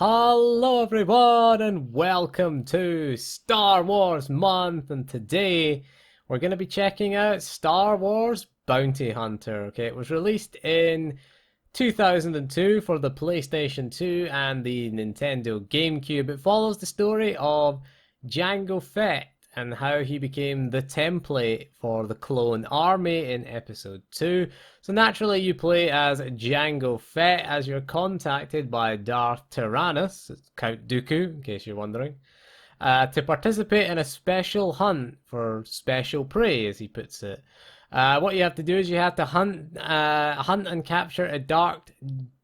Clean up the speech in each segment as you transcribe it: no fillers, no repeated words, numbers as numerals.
Hello everyone and welcome to Star Wars Month, and today we're going to be checking out Star Wars Bounty Hunter. Okay, it was released in 2002 for the PlayStation 2 and the Nintendo GameCube. It follows the story of Jango Fett and how he became the template for the clone army in episode 2. So naturally you play as Jango Fett as you're contacted by Darth Tyrannus, Count Dooku in case you're wondering, to participate in a special hunt for special prey, as he puts it. What you have to do is you have to hunt and capture a dark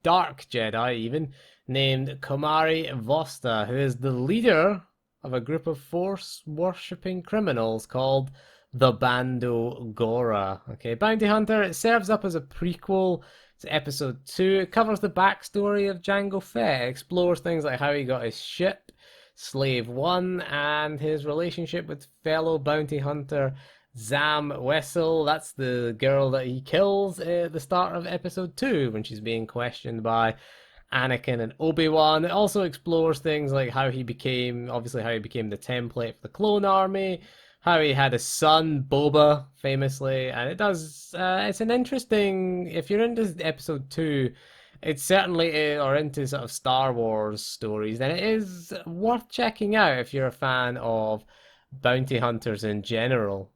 Jedi even named Komari Vosta, who is the leader of a group of Force-worshipping criminals called the Bando Gora. Okay, Bounty Hunter, it serves up as a prequel to Episode 2. It covers the backstory of Jango Fett. It explores things like how he got his ship, Slave 1, and his relationship with fellow bounty hunter Zam Wessel. That's the girl that he kills at the start of Episode 2 when she's being questioned by Anakin and Obi-Wan. It also explores things like how he became the template for the clone army, how he had a son, Boba, famously, and it's an interesting, if you're into episode 2, it's certainly, or into sort of Star Wars stories, then it is worth checking out if you're a fan of bounty hunters in general.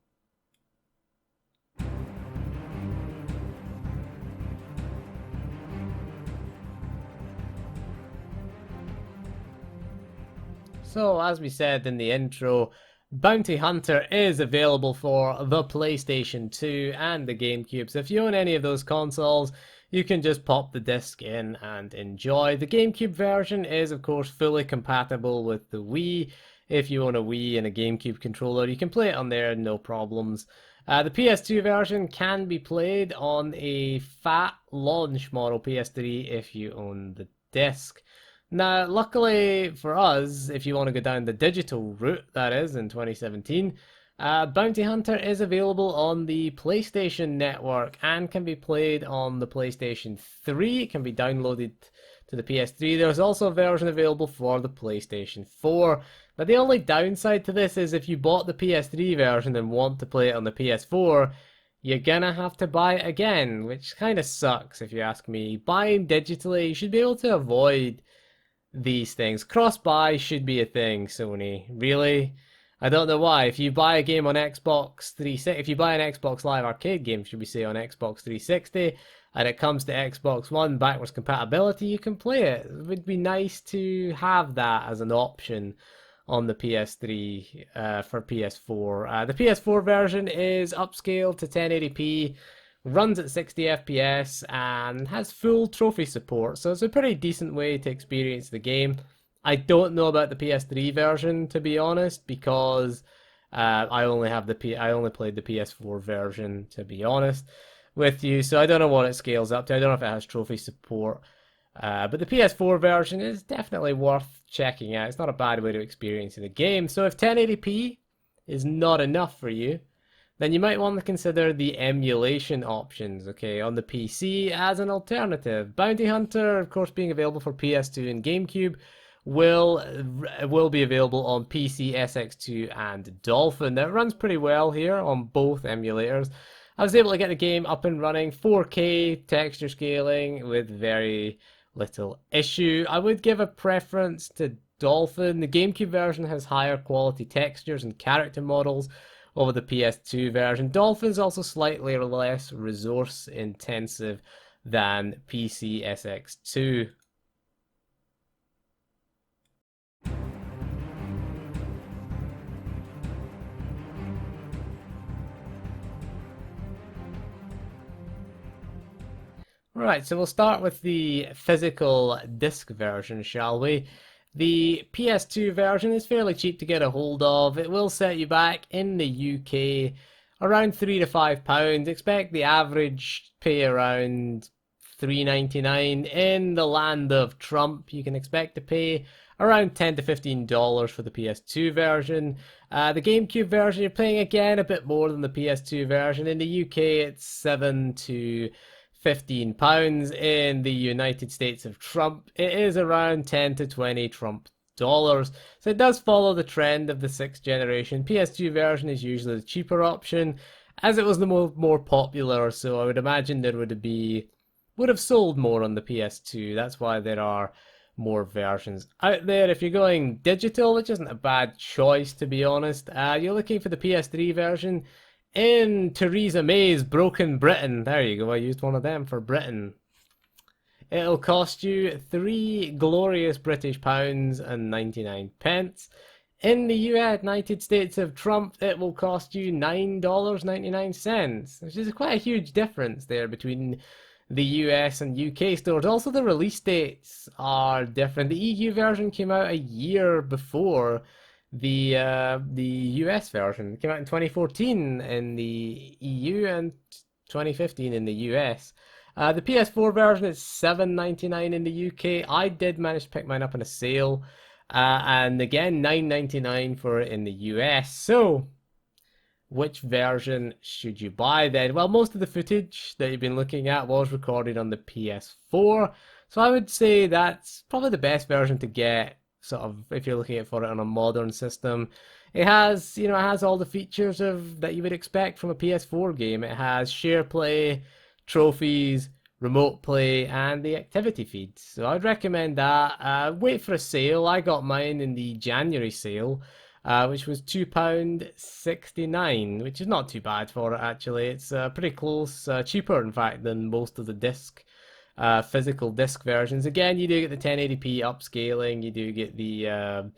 So, as we said in the intro, Bounty Hunter is available for the PlayStation 2 and the GameCube. So if you own any of those consoles, you can just pop the disc in and enjoy. The GameCube version is, of course, fully compatible with the Wii. If you own a Wii and a GameCube controller, you can play it on there, no problems. The PS2 version can be played on a fat launch model PS3 if you own the disc. Now, luckily for us, if you want to go down the digital route, that is, in 2017, Bounty Hunter is available on the PlayStation Network and can be played on the PlayStation 3. It can be downloaded to the PS3. There's also a version available for the PlayStation 4. Now, the only downside to this is if you bought the PS3 version and want to play it on the PS4, you're gonna have to buy it again, which kind of sucks if you ask me. Buying digitally, you should be able to avoid these things. Cross-buy should be a thing, Sony. Really? I don't know why. If you buy a game on Xbox 360, if you buy an Xbox Live Arcade game, should we say, on Xbox 360, and it comes to Xbox One backwards compatibility, you can play it. It would be nice to have that as an option on the PS3 for PS4. The PS4 version is upscaled to 1080p, runs at 60 FPS, and has full trophy support, so it's a pretty decent way to experience the game. I don't know about the PS3 version, to be honest, because I only played the PS4 version, to be honest with you, so I don't know what it scales up to. I don't know if it has trophy support, but the PS4 version is definitely worth checking out. It's not a bad way to experience the game. So if 1080p is not enough for you, then you might want to consider the emulation options, okay, on the PC as an alternative. Bounty Hunter, of course, being available for PS2 and GameCube, will be available on PC, SX2, and Dolphin. Now, it runs pretty well here on both emulators. I was able to get the game up and running, 4K texture scaling with very little issue. I would give a preference to Dolphin. The GameCube version has higher quality textures and character models over the PS2 version. Dolphin's also slightly less resource intensive than PC SX2. Right, so we'll start with the physical disc version, shall we? The PS2 version is fairly cheap to get a hold of. It will set you back in the UK around £3 to £5. Expect the average pay around $3.99. In the land of Trump, you can expect to pay around $10 to $15 for the PS2 version. The GameCube version, you're paying again a bit more than the PS2 version. In the UK, it's $7 to £15. In the United States of Trump, it is around 10 to 20 Trump dollars. So it does follow the trend of the 6th generation. PS2 version is usually the cheaper option, as it was the more popular, so I would imagine there would have sold more on the PS2. That's why there are more versions out there. If you're going digital, which isn't a bad choice to be honest, you're looking for the PS3 version in Theresa May's Broken Britain. There you go, I used one of them for Britain. It'll cost you three glorious British pounds and 99 pence. In the United States of Trump, it will cost you $9.99, which is quite a huge difference there between the US and UK stores. Also, the release dates are different. The EU version came out a year before the US version. It came out in 2014 in the EU and 2015 in the US. The PS4 version is $7.99 in the UK. I did manage to pick mine up on a sale. And again, $9.99 for it in the US. So, which version should you buy then? Well, most of the footage that you've been looking at was recorded on the PS4. So I would say that's probably the best version to get, sort of, if you're looking for it on a modern system. It has, it has all the features that you would expect from a PS4 game. It has share play, trophies, remote play, and the activity feeds. So I'd recommend that. Wait for a sale. I got mine in the January sale, which was £2.69, which is not too bad for it actually. It's pretty close, cheaper in fact than most of the physical disc versions. Again, you do get the 1080p upscaling, you do get the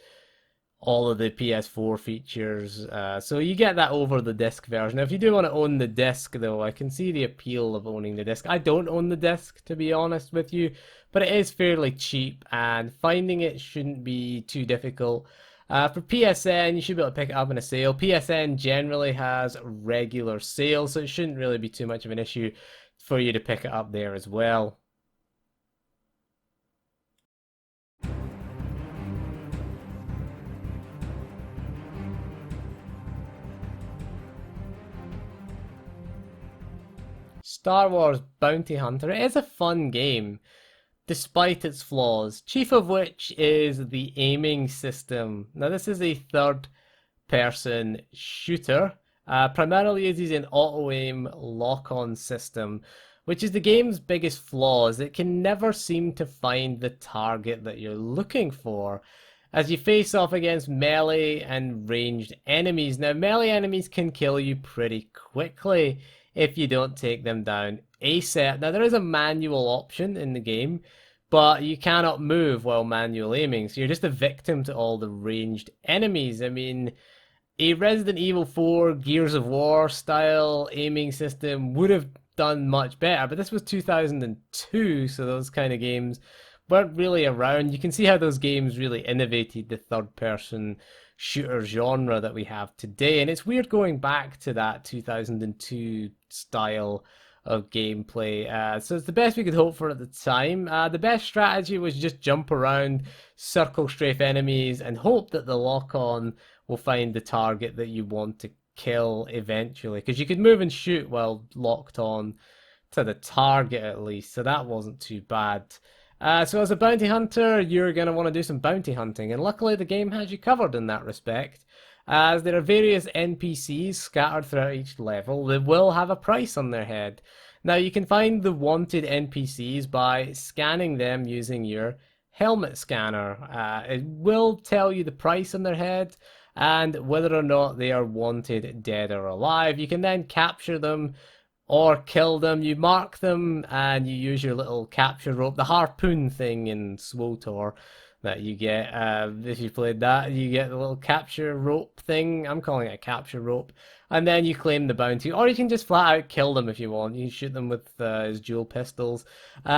all of the PS4 features, so you get that over the disc version. Now, if you do want to own the disc though, I can see the appeal of owning the disc. I don't own the disc, to be honest with you, but it is fairly cheap and finding it shouldn't be too difficult. For PSN, you should be able to pick it up in a sale. PSN generally has regular sales, so it shouldn't really be too much of an issue for you to pick it up there as well. Star Wars Bounty Hunter is a fun game, despite its flaws, chief of which is the aiming system. Now, this is a third-person shooter, primarily uses an auto-aim lock-on system, which is the game's biggest flaw, is it can never seem to find the target that you're looking for, as you face off against melee and ranged enemies. Now, melee enemies can kill you pretty quickly if you don't take them down ASAP. Now, there is a manual option in the game, but you cannot move while manual aiming, so you're just a victim to all the ranged enemies. I mean, a Resident Evil 4 Gears of War style aiming system would have done much better, but this was 2002, so those kind of games weren't really around. You can see how those games really innovated the third-person shooter genre that we have today, and it's weird going back to that 2002 style of gameplay. So it's the best we could hope for at the time. The best strategy was just jump around, circle strafe enemies, and hope that the lock-on will find the target that you want to kill eventually, because you could move and shoot while locked on to the target at least, so that wasn't too bad. So as a bounty hunter, you're going to want to do some bounty hunting, and luckily the game has you covered in that respect, as there are various NPCs scattered throughout each level that will have a price on their head. Now, you can find the wanted NPCs by scanning them using your helmet scanner. It will tell you the price on their head and whether or not they are wanted dead or alive. You can then capture them or kill them. You mark them and you use your little capture rope, the harpoon thing in SWTOR that you get. If you played that, you get the little capture rope thing. I'm calling it a capture rope. And then you claim the bounty, or you can just flat out kill them if you want. You shoot them with his dual pistols.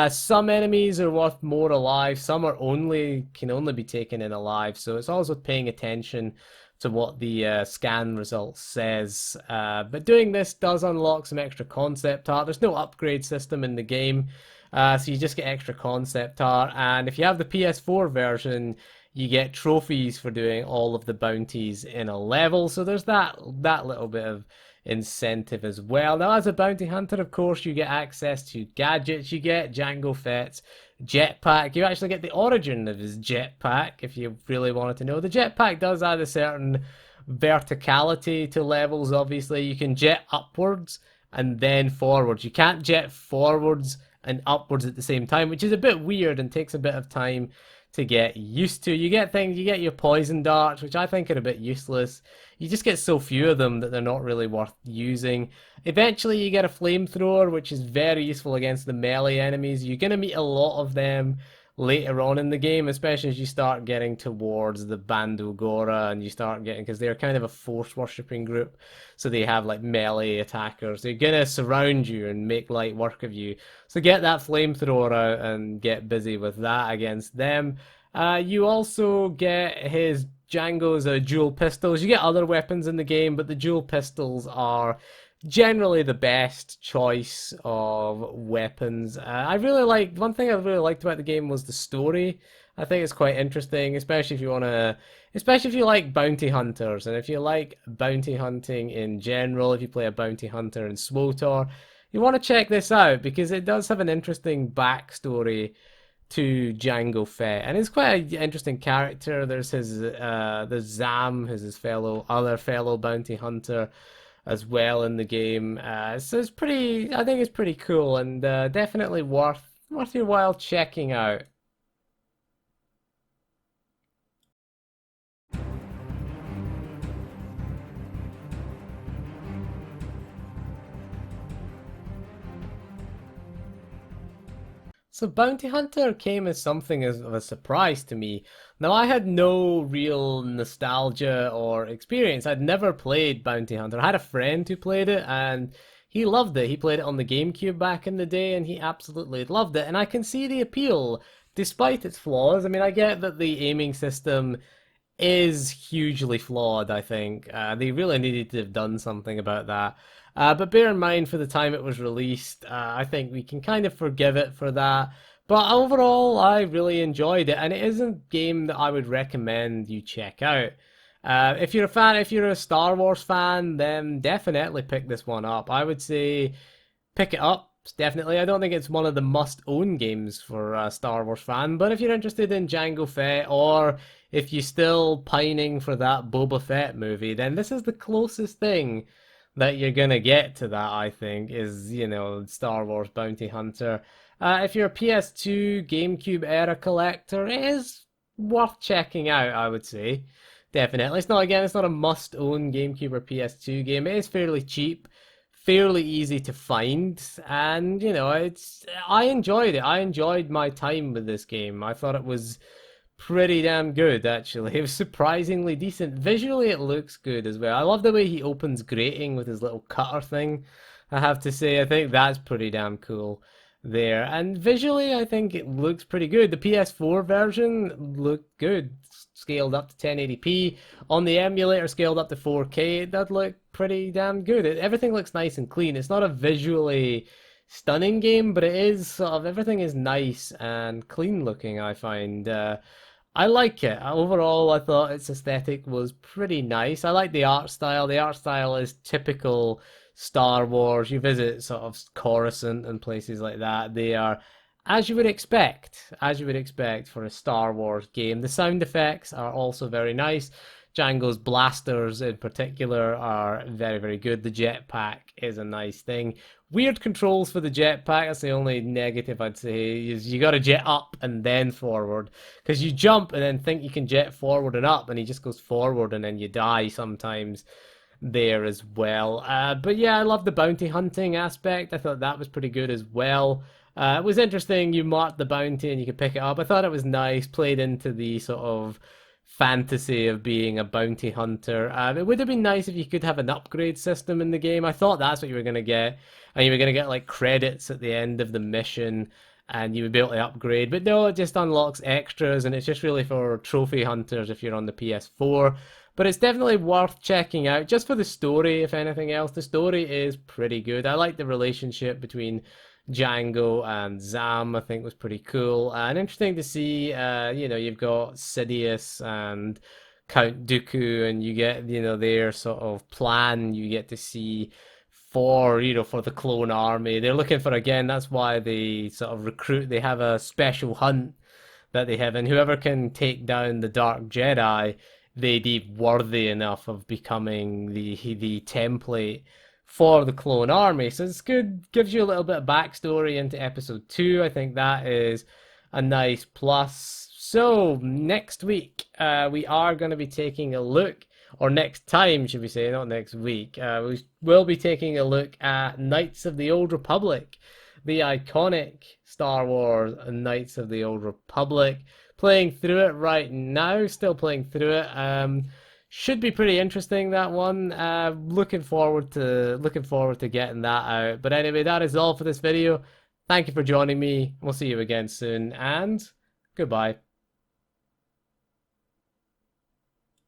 Some enemies are worth more alive. Some are can only be taken in alive. So it's always worth paying attention to what the scan result says. But doing this does unlock some extra concept art. There's no upgrade system in the game, so you just get extra concept art. And if you have the PS4 version, you get trophies for doing all of the bounties in a level. So there's that little bit of incentive as well. Now, as a bounty hunter, of course, you get access to gadgets. You get Jango Fett's jetpack. You actually get the origin of his jetpack, if you really wanted to know. The jetpack does add a certain verticality to levels, obviously. You can jet upwards and then forwards. You can't jet forwards and upwards at the same time, which is a bit weird and takes a bit of time to get used to. You get things, you get your poison darts, which I think are a bit useless. You just get so few of them that they're not really worth using. Eventually you get a flamethrower, which is very useful against the melee enemies. You're going to meet a lot of them later on in the game, especially as you start getting towards the Bandogora and you start getting, because they're kind of a force worshipping group, so they have like melee attackers. They're gonna surround you and make light work of you, so get that flamethrower out and get busy with that against them. You also get his Django's dual pistols. You get other weapons in the game, but the dual pistols are generally the best choice of weapons. I really like, one thing I really liked about the game was the story. I think it's quite interesting, especially if you want to, especially if you like bounty hunters, and if you like bounty hunting in general. If you play a bounty hunter in SWTOR, you want to check this out because it does have an interesting backstory to Jango Fett, and he's quite an interesting character. There's there's Zam, who's his other fellow bounty hunter, as well in the game. So it's pretty, I think it's pretty cool, and definitely worth your while checking out. So Bounty Hunter came as something of a surprise to me. Now I had no real nostalgia or experience. I'd never played Bounty Hunter. I had a friend who played it and he loved it. He played it on the GameCube back in the day and he absolutely loved it. And I can see the appeal despite its flaws. I mean, I get that the aiming system is hugely flawed, I think. They really needed to have done something about that. But bear in mind, for the time it was released, I think we can kind of forgive it for that. But overall, I really enjoyed it, and it is a game that I would recommend you check out. If you're a fan, if you're a Star Wars fan, then definitely pick this one up. I would say pick it up. Definitely, I don't think it's one of the must-own games for a Star Wars fan, but if you're interested in Jango Fett, or if you're still pining for that Boba Fett movie, then this is the closest thing that you're gonna get to that, I think, is, you know, Star Wars Bounty Hunter. If you're a PS2 GameCube era collector, it is worth checking out, I would say. Definitely. It's not, again, it's not a must-own GameCube or PS2 game. It is fairly cheap, fairly easy to find, and you know, I enjoyed it. I enjoyed my time with this game. I thought it was pretty damn good, actually. It was surprisingly decent. Visually it looks good as well. I love the way he opens grating with his little cutter thing, I have to say. I think that's pretty damn cool there. And visually I think it looks pretty good. The PS4 version looked good, scaled up to 1080p. On the emulator, scaled up to 4K, that looked pretty damn good. Everything looks nice and clean. It's not a visually stunning game, but it is sort of, everything is nice and clean looking, I find. I like it. Overall, I thought its aesthetic was pretty nice. I like the art style. The art style is typical Star Wars. You visit sort of Coruscant and places like that. They are as you would expect for a Star Wars game. The sound effects are also very nice. Django's blasters in particular are very, very good. The jetpack is a nice thing. Weird controls for the jetpack. That's the only negative I'd say. Is you got to jet up and then forward, because you jump and then think you can jet forward and up, and he just goes forward and then you die sometimes there as well. But yeah, I love the bounty hunting aspect. I thought that was pretty good as well. It was interesting. You marked the bounty and you could pick it up. I thought it was nice. Played into the sort of fantasy of being a bounty hunter. It would have been nice if you could have an upgrade system in the game. I thought that's what you were going to get. And you were going to get like credits at the end of the mission and you would be able to upgrade. But no, it just unlocks extras and it's just really for trophy hunters if you're on the PS4. But it's definitely worth checking out just for the story, if anything else. The story is pretty good. I like the relationship between Django and Zam, I think was pretty cool. And interesting to see, you know, you've got Sidious and Count Dooku, and you get, their sort of plan. You get to see for, for the clone army. They're looking for, again, that's why they sort of recruit. They have a special hunt that they have, and whoever can take down the Dark Jedi, they deem worthy enough of becoming the template for the clone army. So it's good, gives you a little bit of backstory into episode 2. I think that is a nice plus. So next week, we are going to be taking a look, or next time, should we say, not next week. We will be taking a look at Knights of the Old Republic, the iconic Star Wars Knights of the Old Republic. Playing through it right now, still playing through it. Should be pretty interesting, that one. Looking forward to getting that out. But anyway, that is all for this video. Thank you for joining me. We'll see you again soon, and goodbye.